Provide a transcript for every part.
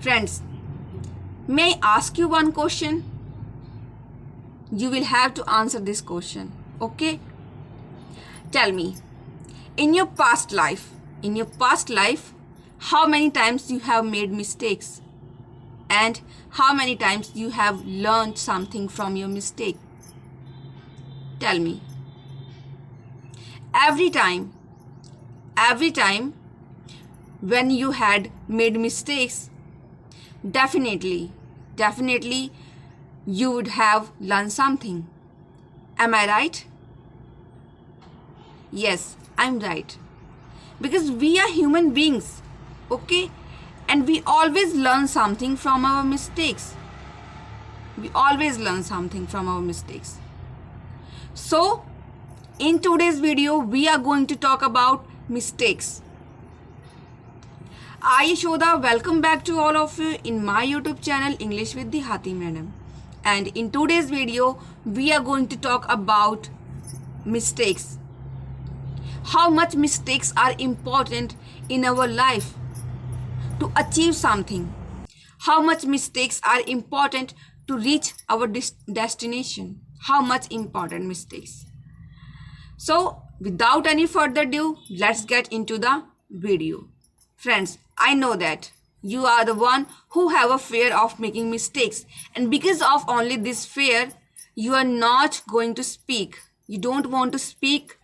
Friends, may I ask you one question? You will have to answer this question, okay? Tell me, in your past life, how many times you have made mistakes? And how many times you have learned something from your mistake? Tell me. Every time when you had made mistakes, definitely you would have learned something. Am I right? Yes, I'm right. Because we are human beings, okay? And we always learn something from our mistakes. So, in today's video, we are going to talk about mistakes. I Yashoda, welcome back to all of you in my YouTube channel English with Dehati Madam. And in today's video, we are going to talk about mistakes. How much mistakes are important in our life to achieve something. How much mistakes are important to reach our destination. How much important mistakes. So, without any further ado, let's get into the video. Friends, I know that you are the one who have a fear of making mistakes, and because of only this fear, you are not going to speak. You don't want to speak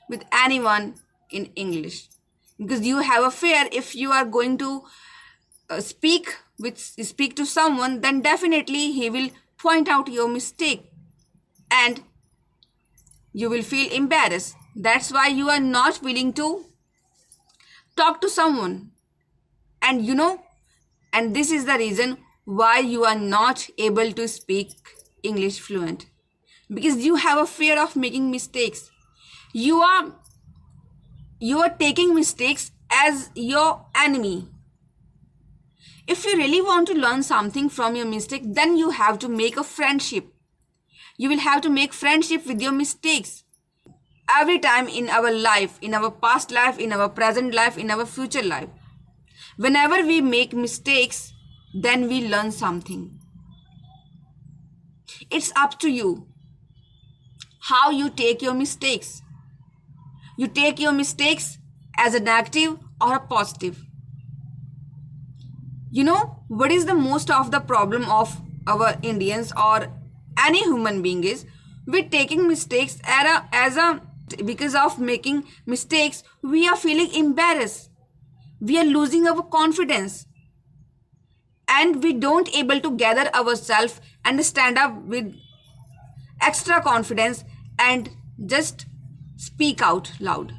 with anyone in English because you have a fear. If you are going to speak to someone, then definitely he will point out your mistake and you will feel embarrassed. That's why you are not willing to talk to someone. And this is the reason why you are not able to speak English fluent. Because you have a fear of making mistakes. You are taking mistakes as your enemy. If you really want to learn something from your mistake, then you have to make a friendship. You will have to make friendship with your mistakes. Every time in our life, in our past life, in our present life, in our future life, whenever we make mistakes, then we learn something. It's up to you how you take your mistakes. You take your mistakes as a negative or a positive. You know what is the most of the problem of our Indians or any human being is we're taking mistakes because of making mistakes we are feeling embarrassed. We are losing our confidence and we don't able to gather ourselves and stand up with extra confidence and just speak out loud.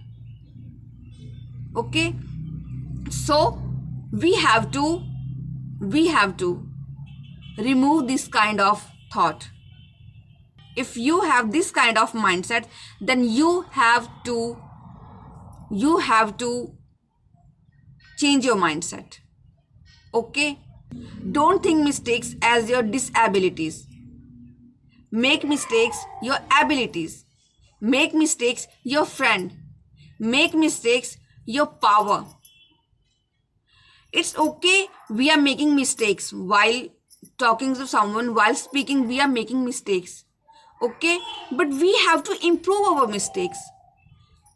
Okay, so we have to remove this kind of thought. If you have this kind of mindset, then you have to change your mindset. Okay, don't think mistakes as your disabilities. Make mistakes your abilities. Make mistakes your friend. Make mistakes your power. It's okay, we are making mistakes while talking to someone, while speaking, we are making mistakes. Okay, but we have to improve our mistakes.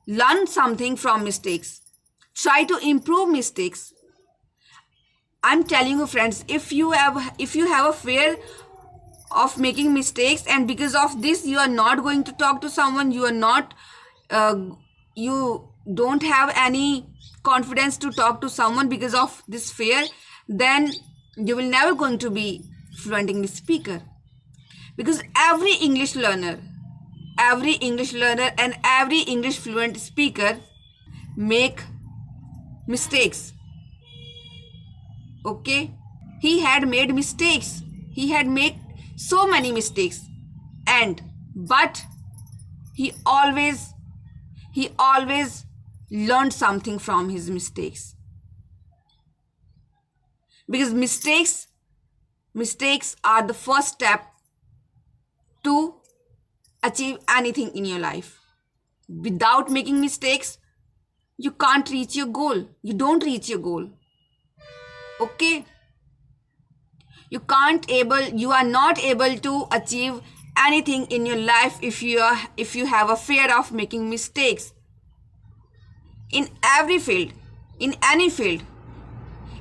Learn something from mistakes. Try to improve mistakes. I'm telling you, friends, if you have a fear of making mistakes and because of this you are not going to talk to someone, you don't have any confidence to talk to someone because of this fear, then you will never going to be fluent English speaker. Because every English learner and every English fluent speaker make mistakes. Okay, he had made mistakes. He had made so many mistakes, but he always learned something from his mistakes. Because mistakes are the first step to achieve anything in your life. Without making mistakes, you can't reach your goal. You don't reach your goal. Okay? You are not able to achieve anything in your life if you have a fear of making mistakes. In every field, in any field,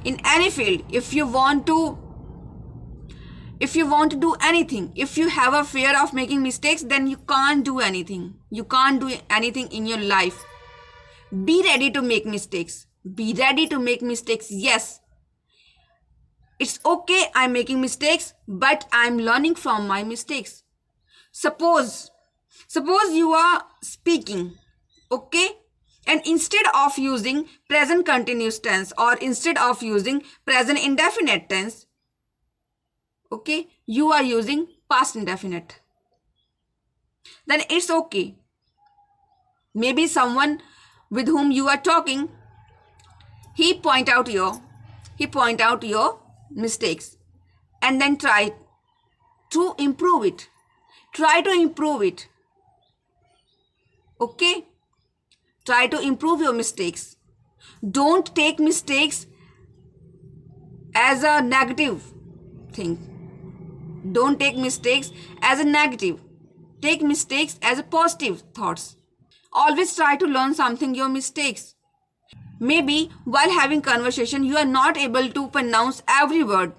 if you want to do anything, if you have a fear of making mistakes, then you can't do anything. You can't do anything in your life. Be ready to make mistakes. Be ready to make mistakes. Yes, it's okay, I'm making mistakes, but I'm learning from my mistakes. Suppose you are speaking, okay? And instead of using present continuous tense or instead of using present indefinite tense, okay, you are using past indefinite. Then it's okay. Maybe someone with whom you are talking, he point out your mistakes, and then try to improve it. Okay? Try to improve your mistakes. Don't take mistakes as a negative thing. Don't take mistakes as a negative. Take mistakes as a positive thoughts. Always try to learn something your mistakes. Maybe while having conversation, you are not able to pronounce every word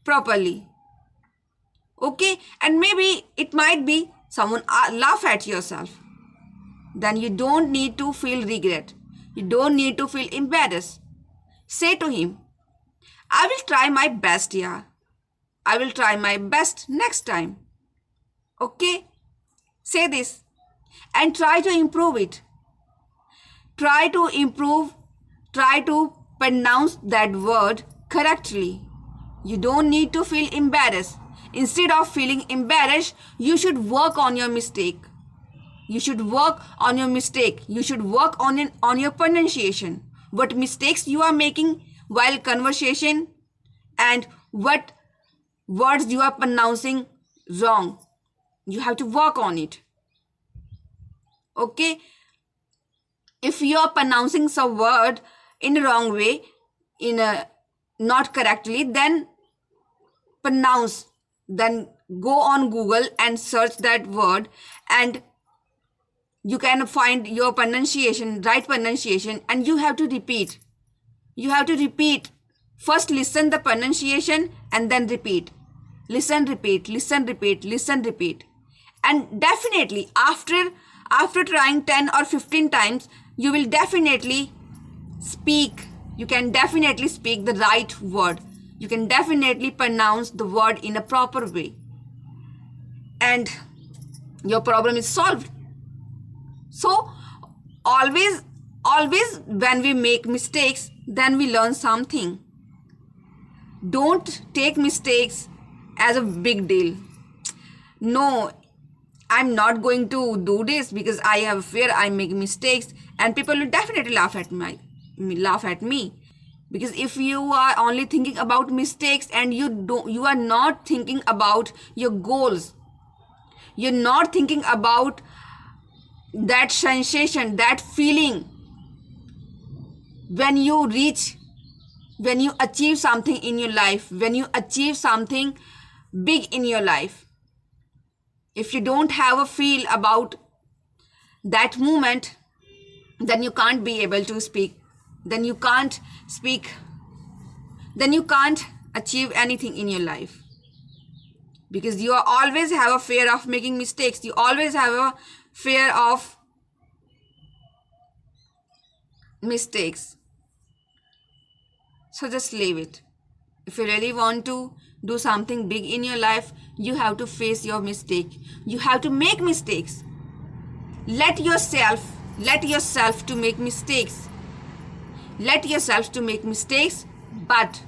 properly. Okay? And maybe it might be someone laugh at yourself. Then you don't need to feel regret. You don't need to feel embarrassed. Say to him, I will try my best, yeah. I will try my best next time. Okay? Say this and try to improve it. Try to improve, try to pronounce that word correctly. You don't need to feel embarrassed. Instead of feeling embarrassed, you should work on your mistake. You should work on your mistake. You should work on your pronunciation. What mistakes you are making while conversation and what words you are pronouncing wrong. You have to work on it. Okay? If you are pronouncing some word in the wrong way, not correctly, then pronounce. Then go on Google and search that word, and you can find your pronunciation, right pronunciation, and you have to repeat. You have to repeat. First listen the pronunciation and then repeat. Listen, repeat, listen, repeat, listen, repeat. And definitely after trying 10 or 15 times, you will definitely speak. You can definitely speak the right word. You can definitely pronounce the word in a proper way. And your problem is solved. So always when we make mistakes, then we learn something. Don't take mistakes as a big deal. No, I'm not going to do this because I have fear I'm making mistakes, and people will definitely laugh at me. Because if you are only thinking about mistakes and you are not thinking about your goals, you're not thinking about that sensation, that feeling when you achieve something in your life, when you achieve something big in your life. If you don't have a feel about that moment, then you can't be able to speak. Then you can't speak. Then you can't achieve anything in your life. Because you always have a fear of making mistakes. You always have a fear of mistakes. So just leave it. If you really want to do something big in your life, you have to face your mistake. You have to make mistakes. Let yourself to make mistakes. Let yourself to make mistakes, but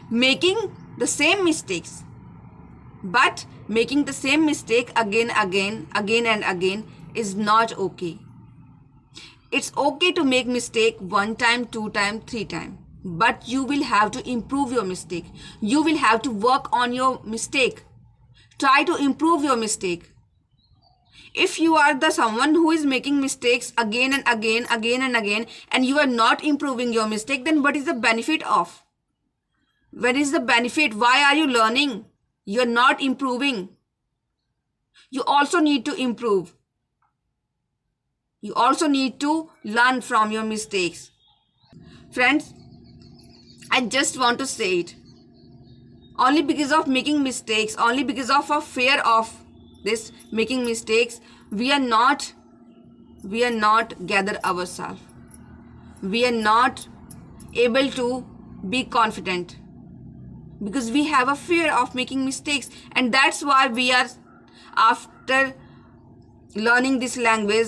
making the same mistakes. But making the same mistake again and again is not okay. It's okay to make mistake 1 time, 2 time, 3 time. But you will have to improve your mistake. You will have to work on your mistake. Try to improve your mistake. If you are the someone who is making mistakes again and again, and you are not improving your mistake, then what is the benefit of? Where is the benefit? Why are you learning? You're not improving. You also need to improve. You also need to learn from your mistakes. Friends, I just want to say it. Only because of making mistakes, only because of a fear of this making mistakes, we are not gather ourselves. We are not able to be confident because we have a fear of making mistakes, and that's why we are, after learning this language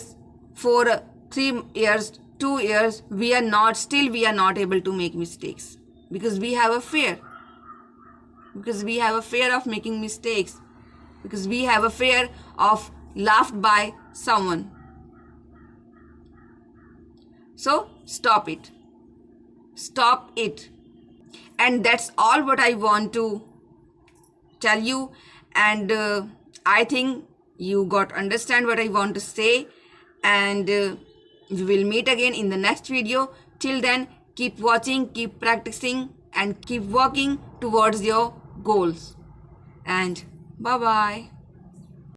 for 3 years, 2 years, we are not able to make mistakes because we have a fear. Because we have a fear of making mistakes. Because we have a fear of laughed by someone. So stop it. Stop it. And that's all what I want to tell you. And I think you got understand what I want to say. And we will meet again in the next video. Till then, keep watching, keep practicing, and keep working towards your goals. And bye-bye.